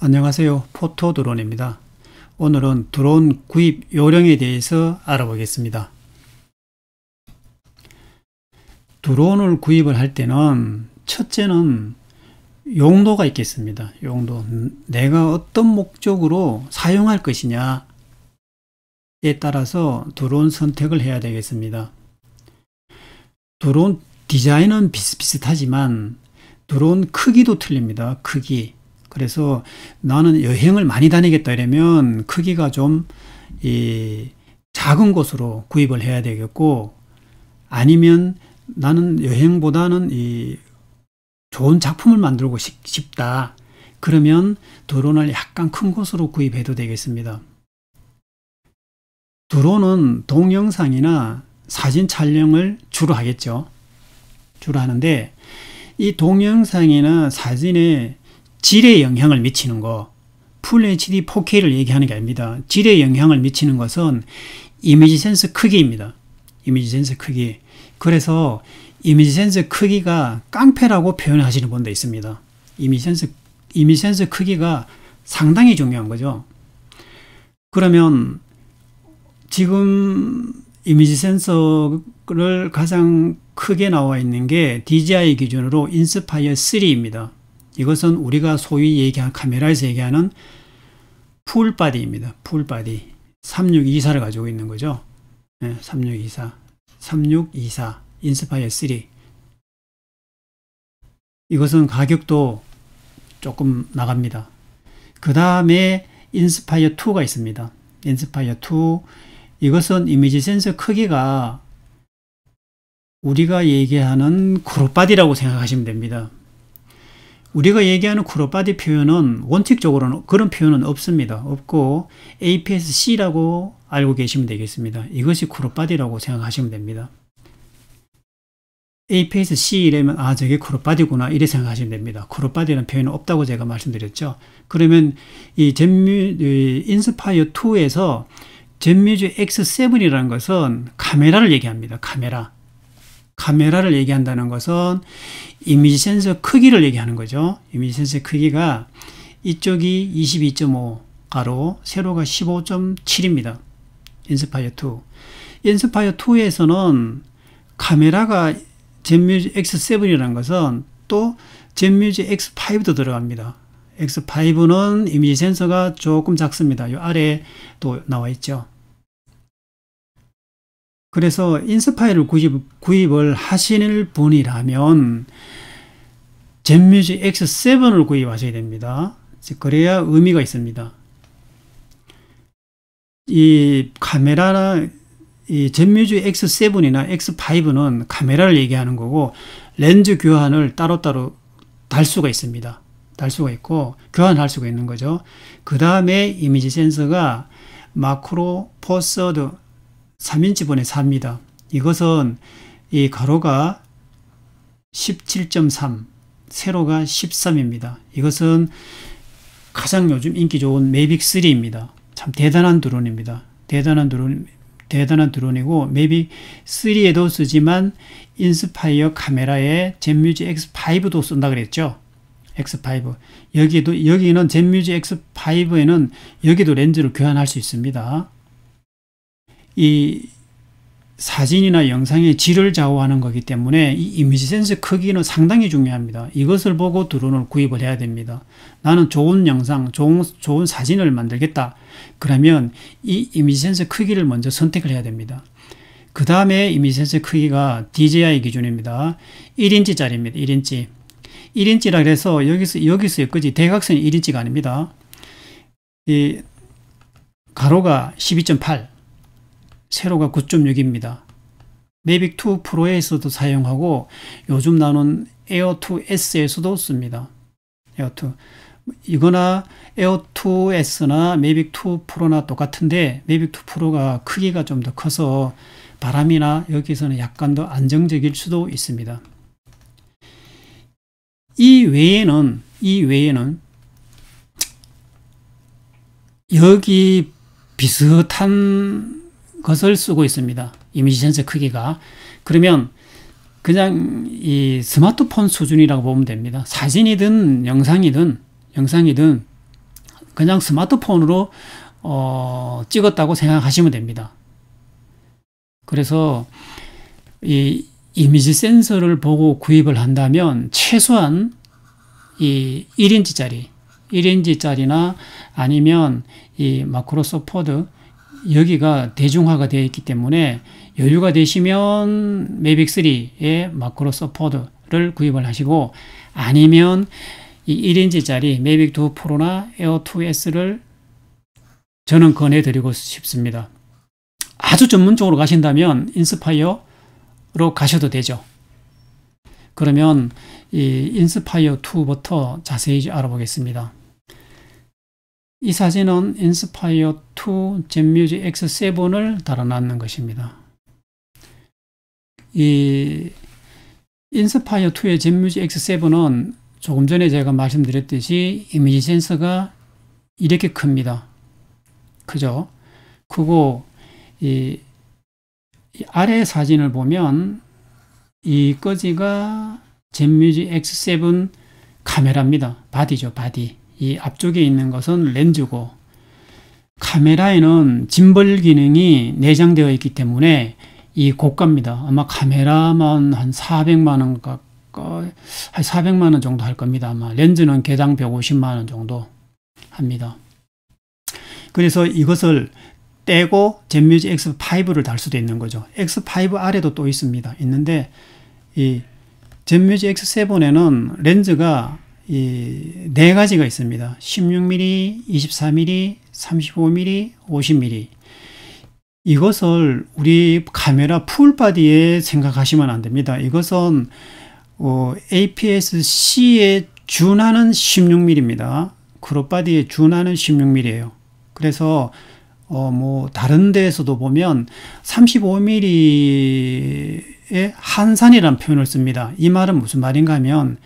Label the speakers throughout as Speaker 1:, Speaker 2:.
Speaker 1: 안녕하세요. 포토드론입니다. 오늘은 드론 구입 요령에 대해서 알아보겠습니다. 드론을 구입을 할 때는 첫째는 용도가 있겠습니다. 용도. 내가 어떤 목적으로 사용할 것이냐에 따라서 드론 선택을 해야 되겠습니다. 드론 디자인은 비슷비슷하지만 드론 크기도 틀립니다. 크기. 그래서 나는 여행을 많이 다니겠다 이러면 크기가 좀 작은 곳으로 구입을 해야 되겠고, 아니면 나는 여행보다는 좋은 작품을 만들고 싶다. 그러면 드론을 약간 큰 곳으로 구입해도 되겠습니다. 드론은 동영상이나 사진 촬영을 주로 하겠죠. 주로 하는데 이 동영상이나 사진에 질에 영향을 미치는 거, 풀 HD 4K를 얘기하는 게 아닙니다. 질에 영향을 미치는 것은 이미지 센서 크기입니다. 이미지 센서 크기. 그래서 이미지 센서 크기가 깡패라고 표현하시는 분도 있습니다. 이미지 센서 크기가 상당히 중요한 거죠. 그러면 지금 이미지 센서를 가장 크게 나와 있는 게 DJI 기준으로 인스파이어 3입니다. 이것은 우리가 소위 얘기하는, 카메라에서 얘기하는 풀바디입니다. 풀바디. 3624를 가지고 있는 거죠. 네, 3624 인스파이어 3. 이것은 가격도 조금 나갑니다. 그 다음에 인스파이어 2가 있습니다. 인스파이어 2. 이것은 이미지 센서 크기가 우리가 얘기하는 크롭바디라고 생각하시면 됩니다. 우리가 얘기하는 크롭바디 표현은 원칙적으로는 그런 표현은 없습니다. 없고 APS-C라고 알고 계시면 되겠습니다. 이것이 크롭바디라고 생각하시면 됩니다. APS-C 이라면 저게 크롭바디구나 이렇게 생각하시면 됩니다. 크롭바디라는 표현은 없다고 제가 말씀드렸죠. 그러면 이 인스파이어 2에서 젠뮤즈 X7이라는 것은 카메라를 얘기합니다. 카메라를 얘기한다는 것은 이미지 센서 크기를 얘기하는 거죠. 이미지 센서 크기가 이쪽이 22.5가로 세로가 15.7입니다. 인스파이어 2. 인스파이어 2에서는 카메라가 젠뮤즈 X7이라는 것은 또 젠뮤즈 X5도 들어갑니다. X5는 이미지 센서가 조금 작습니다. 이 아래에 또 나와 있죠. 그래서 인스파이어를 구입을 하시는 분이라면 젠뮤즈 X7을 구입하셔야 됩니다. 그래야 의미가 있습니다. 이 카메라나 이 젠뮤즈 X7이나 X5는 카메라를 얘기하는 거고, 렌즈 교환을 따로따로 달 수가 있습니다. 달 수가 있고 교환할 수가 있는 거죠. 그 다음에 이미지 센서가 마크로 포 서드 3인치분의 4입니다. 이것은 이 가로가 17.3, 세로가 13입니다. 이것은 가장 요즘 인기 좋은 매빅 3입니다. 참 대단한 드론입니다. 대단한 드론이고 매빅 3에도 쓰지만 인스파이어 카메라에 젠뮤즈 X5도 쓴다 그랬죠. X5. 여기는 젠뮤즈 X5에는 여기도 렌즈를 교환할 수 있습니다. 이 사진이나 영상의 질을 좌우하는 거기 때문에 이 이미지 센서 크기는 상당히 중요합니다. 이것을 보고 드론을 구입을 해야 됩니다. 나는 좋은 영상, 좋은 사진을 만들겠다. 그러면 이 이미지 센서 크기를 먼저 선택을 해야 됩니다. 그 다음에 이미지 센서 크기가 DJI 기준입니다. 1인치짜리입니다. 1인치. 1인치라 그래서 여기서 여기까지 대각선이 1인치가 아닙니다. 이 가로가 12.8, 세로가 9.6입니다. 매빅 2 프로에서도 사용하고 요즘 나오는 에어 2S에서도 씁니다. 에어 2. 이거나 에어 2S나 매빅 2 프로나 똑같은데 매빅 2 프로가 크기가 좀 더 커서 바람이나 여기서는 약간 더 안정적일 수도 있습니다. 이 외에는 여기 비슷한 것을 쓰고 있습니다. 이미지 센서 크기가. 그러면 그냥 이 스마트폰 수준이라고 보면 됩니다. 사진이든 영상이든 그냥 스마트폰으로 찍었다고 생각하시면 됩니다. 그래서 이 이미지 센서를 보고 구입을 한다면 최소한 이 1인치짜리나 아니면 이 마크로 서포드 여기가 대중화가 되어 있기 때문에 여유가 되시면 매빅 3의 마크로 서포트를 구입을 하시고 아니면 이 1인치짜리 매빅 2 프로나 에어 2S를 저는 권해드리고 싶습니다. 아주 전문적으로 가신다면 인스파이어로 가셔도 되죠. 그러면 이 인스파이어 2부터 자세히 알아보겠습니다. 이 사진은 인스파이어 2 젠뮤직 X7을 달아놨는 것입니다. 이 인스파이어 2의 젠뮤직 X7은 조금 전에 제가 말씀드렸듯이 이미지 센서가 이렇게 큽니다. 크죠? 크고 이 아래 사진을 보면 이 꺼지가 젠뮤직 X7 카메라입니다. 바디죠, 바디. 이 앞쪽에 있는 것은 렌즈고 카메라에는 짐벌 기능이 내장되어 있기 때문에 이 고가입니다. 아마 카메라만 한 400만 원 가까이, 한 400만 원 정도 할 겁니다. 아마 렌즈는 개당 150만 원 정도 합니다. 그래서 이것을 떼고 젠뮤직 X5를 달 수도 있는 거죠. X5 아래도 또 있습니다. 있는데 이 젠뮤직 X7에는 렌즈가 이 네 가지가 있습니다. 16mm, 24mm, 35mm, 50mm. 이것을 우리 카메라 풀바디에 생각하시면 안 됩니다. 이것은 APS-C에 준하는 16mm입니다. 크롭바디에 준하는 16mm예요. 그래서 뭐 다른 데에서도 보면 35mm의 한산이라는 표현을 씁니다. 이 말은 무슨 말인가 하면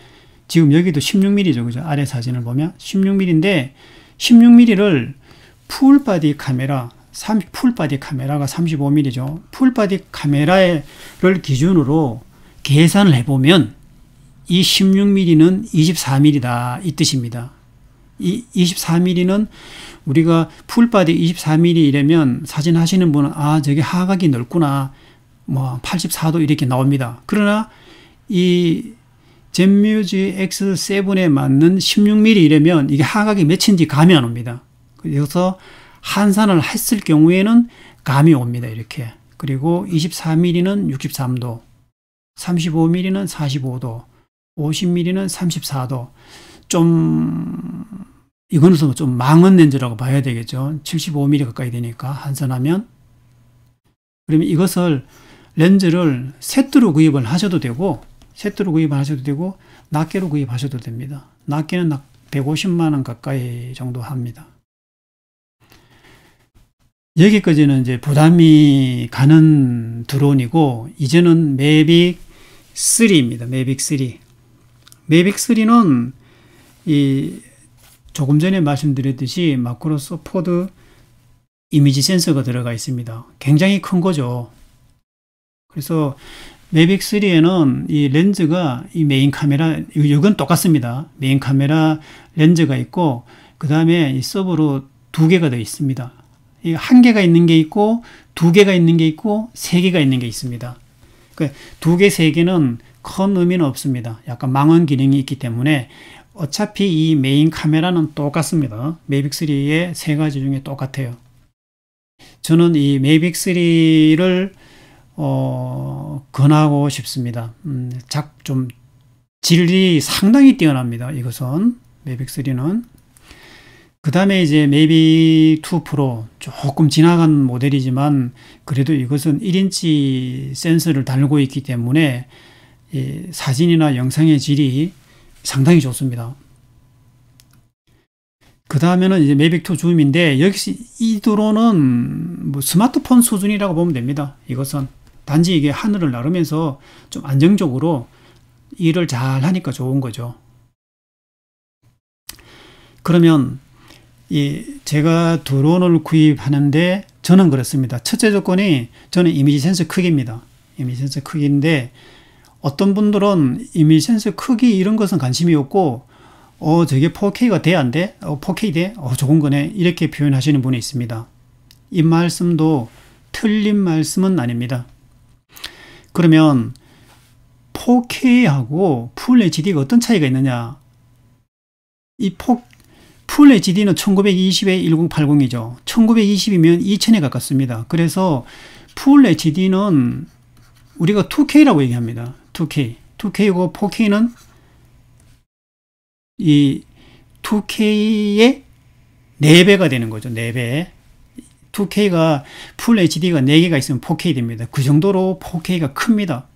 Speaker 1: 지금 여기도 16mm죠. 그죠? 아래 사진을 보면 16mm인데 16mm를 풀바디 카메라, 풀바디 카메라가 35mm죠. 풀바디 카메라를 기준으로 계산을 해보면 이 16mm는 24mm다 이 뜻입니다. 이 24mm는 우리가 풀바디 24mm이라면 사진 하시는 분은 아 저게 하각이 넓구나 뭐 84도 이렇게 나옵니다. 그러나 이 젠뮤직 X7에 맞는 16mm이라면 이게 하각이 몇인지 감이 안 옵니다. 그래서 한산을 했을 경우에는 감이 옵니다. 이렇게. 그리고 24mm는 63도, 35mm는 45도, 50mm는 34도. 이거는 좀 망원 렌즈라고 봐야 되겠죠. 75mm 가까이 되니까 한산하면. 그러면 이것을 렌즈를 세트로 구입을 하셔도 되고 낱개로 구입하셔도 됩니다. 낱개는 150만 원 가까이 정도 합니다. 여기까지는 이제 부담이 가는 드론이고 이제는 매빅 3입니다. 매빅 3. 매빅 3는 조금 전에 말씀드렸듯이 마크로 서포트 이미지 센서가 들어가 있습니다. 굉장히 큰 거죠. 그래서 매빅 3에는 이 렌즈가 이 메인 카메라, 이건 똑같습니다. 메인 카메라 렌즈가 있고, 그 다음에 이 서브로 2개가 더 있습니다. 이 1개가 있는 게 있고, 2개가 있는 게 있고, 3개가 있는 게 있습니다. 그러니까 2개, 3개는 큰 의미는 없습니다. 약간 망원 기능이 있기 때문에 어차피 이 메인 카메라는 똑같습니다. 매빅 3의 3가지 중에 똑같아요. 저는 이 매빅 3를 권하고 싶습니다. 좀 질이 상당히 뛰어납니다. 이것은 매빅 3는. 그 다음에 이제 매빅 2 프로 조금 지나간 모델이지만 그래도 이것은 1인치 센서를 달고 있기 때문에 이 사진이나 영상의 질이 상당히 좋습니다. 그 다음에는 이제 매빅 2 줌인데 역시 이 드론은 뭐 스마트폰 수준이라고 보면 됩니다. 이것은 단지 이게 하늘을 나르면서 좀 안정적으로 일을 잘 하니까 좋은 거죠. 그러면 제가 드론을 구입하는데 저는 그렇습니다. 첫째 조건이 저는 이미지 센서 크기입니다. 이미지 센서 크기인데 어떤 분들은 이미지 센서 크기 이런 것은 관심이 없고 저게 4K가 돼, 안 돼? 4K 돼? 좋은 거네. 이렇게 표현하시는 분이 있습니다. 이 말씀도 틀린 말씀은 아닙니다. 그러면 4K하고 풀 HD가 어떤 차이가 있느냐? 풀 HD는 1920에 1080이죠. 1920이면 2000에 가깝습니다. 그래서 풀 HD는 우리가 2K라고 얘기합니다. 2K. 2K고 4K는 이 2K의 4배가 되는 거죠. 4배. 2K가 풀 HD가 4개가 있으면 4K 됩니다. 그 정도로 4K가 큽니다.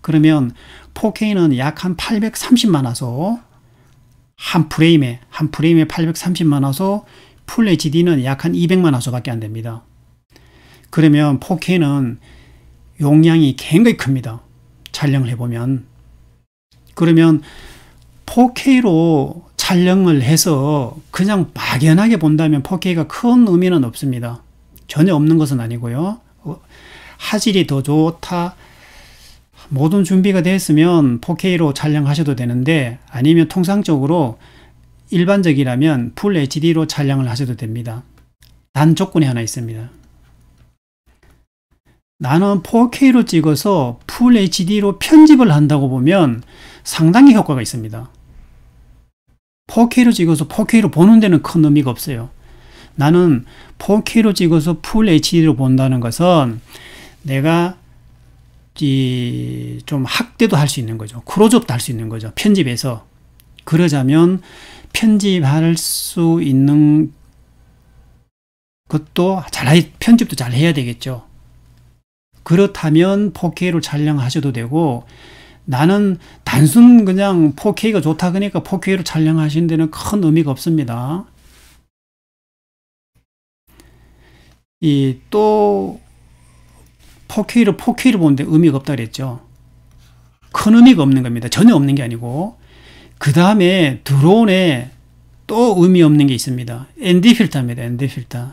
Speaker 1: 그러면 4K는 약 한 830만 화소, 한 프레임에 830만 화소, 풀 HD는 약 한 200만 화소밖에 안 됩니다. 그러면 4K는 용량이 굉장히 큽니다. 촬영을 해보면. 그러면 4K로 촬영을 해서 그냥 막연하게 본다면 4K가 큰 의미는 없습니다. 전혀 없는 것은 아니고요. 화질이 더 좋다, 모든 준비가 됐으면 4K로 촬영하셔도 되는데, 아니면 통상적으로 일반적이라면 풀 HD로 촬영을 하셔도 됩니다. 단 조건이 하나 있습니다. 나는 4K로 찍어서 풀 HD로 편집을 한다고 보면 상당히 효과가 있습니다. 4K로 찍어서 4K로 보는 데는 큰 의미가 없어요. 나는 4K로 찍어서 풀 HD로 본다는 것은 내가 좀 확대도 할 수 있는 거죠. 크로즈업도 할 수 있는 거죠. 편집해서. 그러자면 편집할 수 있는 것도 편집도 잘 해야 되겠죠. 그렇다면 4K로 촬영하셔도 되고, 나는 단순 그냥 4K가 좋다 그러니까 4K로 촬영하시는 데는 큰 의미가 없습니다. 또 4K로 보는데 의미가 없다 그랬죠. 큰 의미가 없는 겁니다. 전혀 없는 게 아니고. 그 다음에 드론에 또 의미 없는 게 있습니다. ND 필터입니다. ND 필터.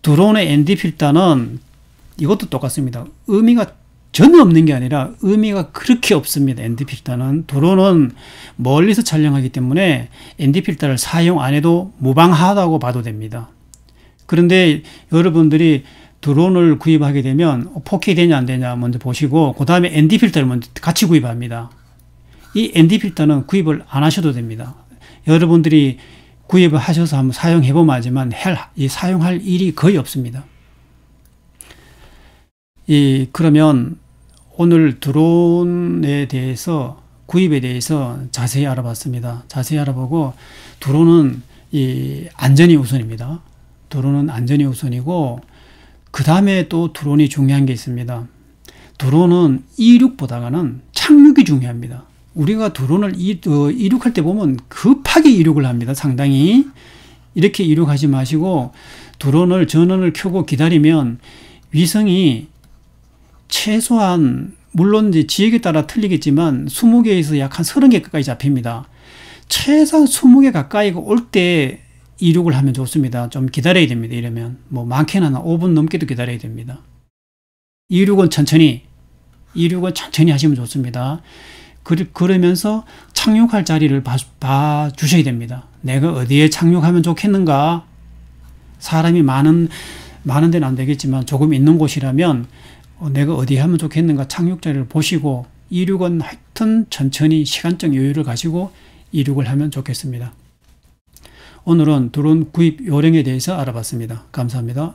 Speaker 1: 드론의 ND 필터는 이것도 똑같습니다. 의미가 전혀 없는 게 아니라 의미가 그렇게 없습니다. ND 필터는. 드론은 멀리서 촬영하기 때문에 ND 필터를 사용 안 해도 무방하다고 봐도 됩니다. 그런데 여러분들이 드론을 구입하게 되면 4K 되냐 안 되냐 먼저 보시고, 그 다음에 ND 필터를 먼저 같이 구입합니다. 이 ND 필터는 구입을 안 하셔도 됩니다. 여러분들이 구입을 하셔서 한번 사용해보면 알지만 사용할 일이 거의 없습니다. 그러면 오늘 드론에 대해서, 구입에 대해서 자세히 알아봤습니다. 자세히 알아보고, 드론은 안전이 우선입니다. 드론은 안전이 우선이고, 그 다음에 또 드론이 중요한 게 있습니다. 드론은 이륙보다는 착륙이 중요합니다. 우리가 드론을 이륙할 때 보면 급하게 이륙을 합니다. 상당히. 이렇게 이륙하지 마시고 드론을 전원을 켜고 기다리면 위성이 최소한, 물론 이제 지역에 따라 틀리겠지만 20개에서 약 한 30개 가까이 잡힙니다. 최소한 20개 가까이가 올 때 이륙을 하면 좋습니다. 좀 기다려야 됩니다. 이러면 뭐 많게는 한 5분 넘게도 기다려야 됩니다. 이륙은 천천히 하시면 좋습니다. 그러면서 착륙할 자리를 봐주셔야 됩니다. 내가 어디에 착륙하면 좋겠는가? 사람이 많은 데는 안 되겠지만 조금 있는 곳이라면 내가 어디에 하면 좋겠는가 착륙 자리를 보시고, 이륙은 하여튼 천천히 시간적 여유를 가지고 이륙을 하면 좋겠습니다. 오늘은 드론 구입 요령에 대해서 알아봤습니다. 감사합니다.